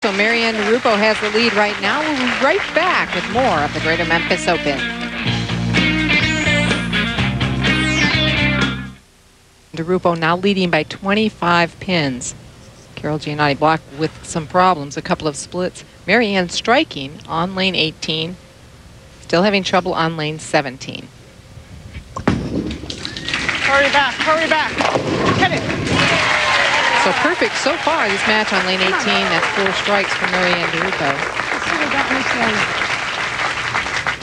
So Marianne DiRupo has the lead right now. We'll be right back with more of the Greater Memphis Open. DiRupo now leading by 25 pins. Carol-Gianotti-Block with some problems, a couple of splits. Marianne striking on lane 18, still having trouble on lane 17. Hurry back, hit it. So perfect so far, this match on lane 18. That's 4 strikes for Marianne DiRupo.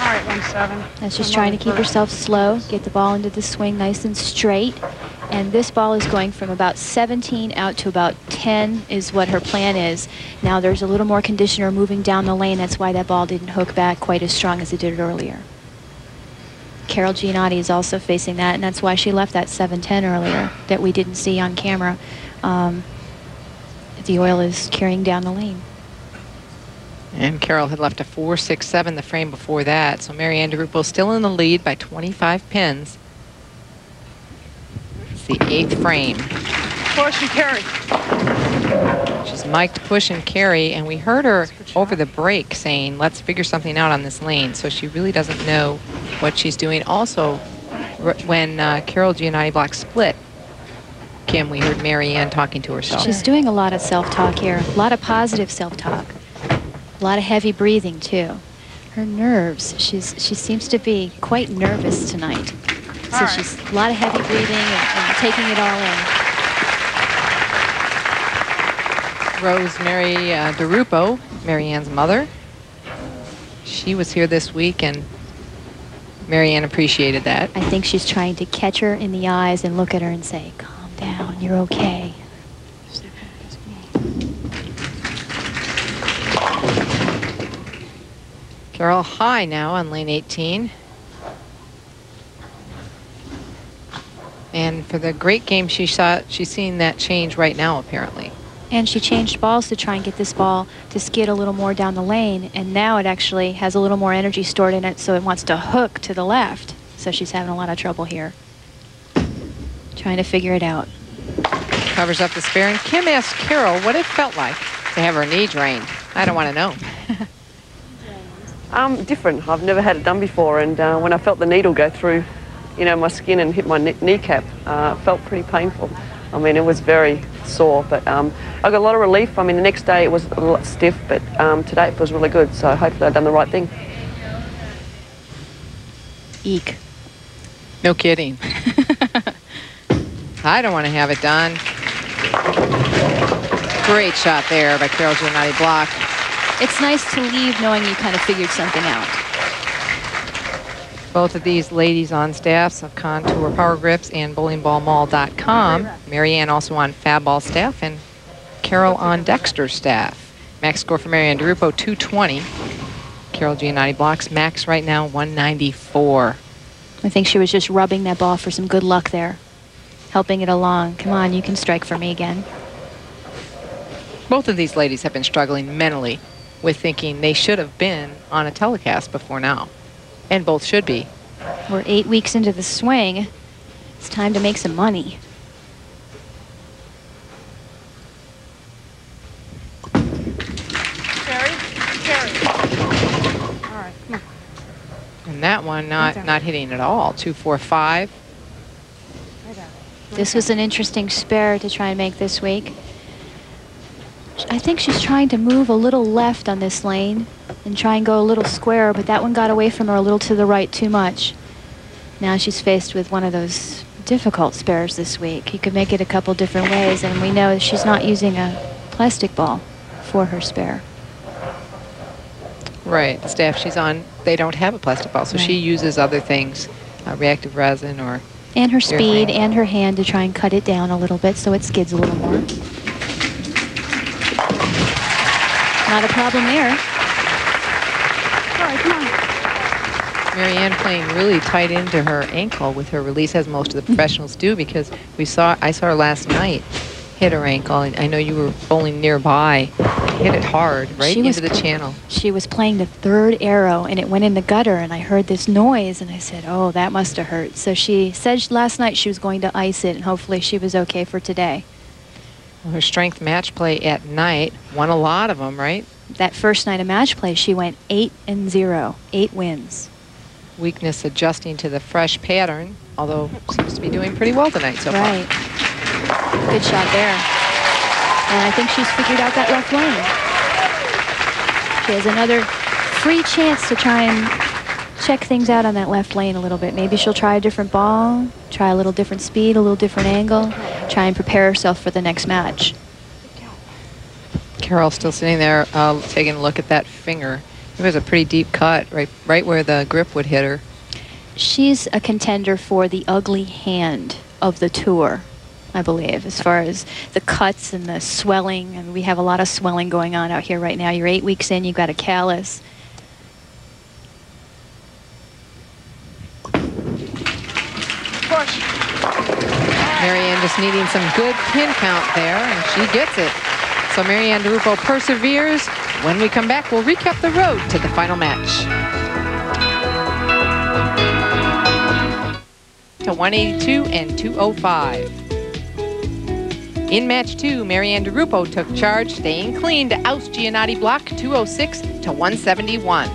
All right, 1-7. And she's trying to keep herself slow, get the ball into the swing nice and straight. And this ball is going from about 17 out to about 10 is what her plan is. Now there's a little more conditioner moving down the lane. That's why that ball didn't hook back quite as strong as it did earlier. Carol-Gianotti is also facing that, and that's why she left that 7-10 earlier that we didn't see on camera. The oil is carrying down the lane. And Carol had left a 4-6-7 the frame before that. So Marianne DiRupo still in the lead by 25 pins. It's the 8th frame. Push and carry. She's mic'd push and carry, and we heard her over the break saying, let's figure something out on this lane. So she really doesn't know what she's doing. Also, when Carol-Gianotti-Block split, Kim, we heard Marianne talking to herself. She's doing a lot of self-talk here, a lot of positive self-talk, a lot of heavy breathing too. Her nerves, she seems to be quite nervous tonight. So she's a lot of heavy breathing and taking it all in. Rosemary DiRupo, Marianne's mother. She was here this week, and Marianne appreciated that. I think she's trying to catch her in the eyes and look at her and say, calm down, you're okay. Carol high now on lane 18. And for the great game she saw, she's seeing that change right now, apparently. And she changed balls to try and get this ball to skid a little more down the lane. And now it actually has a little more energy stored in it, so it wants to hook to the left. So she's having a lot of trouble here, trying to figure it out. Covers up the spare. And Kim asked Carol what it felt like to have her knee drained. I don't want to know. Different. I've never had it done before, and when I felt the needle go through, you know, my skin and hit my kneecap, it felt pretty painful. I mean, it was very sore, but I got a lot of relief. I mean, the next day it was a lot stiff, but today it feels really good, so hopefully I've done the right thing. Eek. No kidding. I don't want to have it done. Great shot there by Carol-Gianotti-Block. It's nice to leave knowing you kind of figured something out. Both of these ladies on staffs of Contour Power Grips and BowlingBallMall.com. Marianne also on Fab Ball staff, and Carol on Dexter staff. Max score for Marianne DiRupo, 220. Carol-Gianotti-Block's max right now, 194. I think she was just rubbing that ball for some good luck there, helping it along. Come on, you can strike for me again. Both of these ladies have been struggling mentally with thinking they should have been on a telecast before now. And both should be. We're 8 weeks into the swing. It's time to make some money. Carry. All right, come on. And that one not hitting at all. 2-4-5. This was an interesting spare to try and make this week. I think she's trying to move a little left on this lane and try and go a little square, but that one got away from her a little to the right too much. Now she's faced with one of those difficult spares this week. You could make it a couple different ways, and we know she's not using a plastic ball for her spare. Right, the staff she's on, they don't have a plastic ball, so she uses other things, reactive resin or... And her speed and her hand to try and cut it down a little bit so it skids a little more. Not a problem there. All right, come on. Marianne playing really tight into her ankle with her release, as most of the professionals do, because I saw her last night hit her ankle, and I know you were bowling nearby. Hit it hard, right into the channel. She was playing the third arrow, and it went in the gutter, and I heard this noise, and I said, oh, that must have hurt. So she said last night she was going to ice it, and hopefully she was okay for today. Her strength match play at night, won a lot of them, right? That first night of match play, she went 8-0, 8 wins. Weakness adjusting to the fresh pattern, although seems to be doing pretty well tonight so far. Right. Good shot there. And I think she's figured out that left lane. She has another free chance to try and check things out on that left lane a little bit. Maybe she'll try a different ball, try a little different speed, a little different angle, try and prepare herself for the next match. Carol still sitting there taking a look at that finger. It was a pretty deep cut, right where the grip would hit her. She's a contender for the ugly hand of the tour, I believe, as far as the cuts and the swelling. And we have a lot of swelling going on out here right now. You're 8 weeks in, you've got a callus. Push. Marianne just needing some good pin count there, and she gets it. So Marianne DiRupo perseveres. When we come back, we'll recap the road to the final match. To 182 and 205. In match 2, Marianne DiRupo took charge, staying clean to oust Gianotti-Block 206 to 171.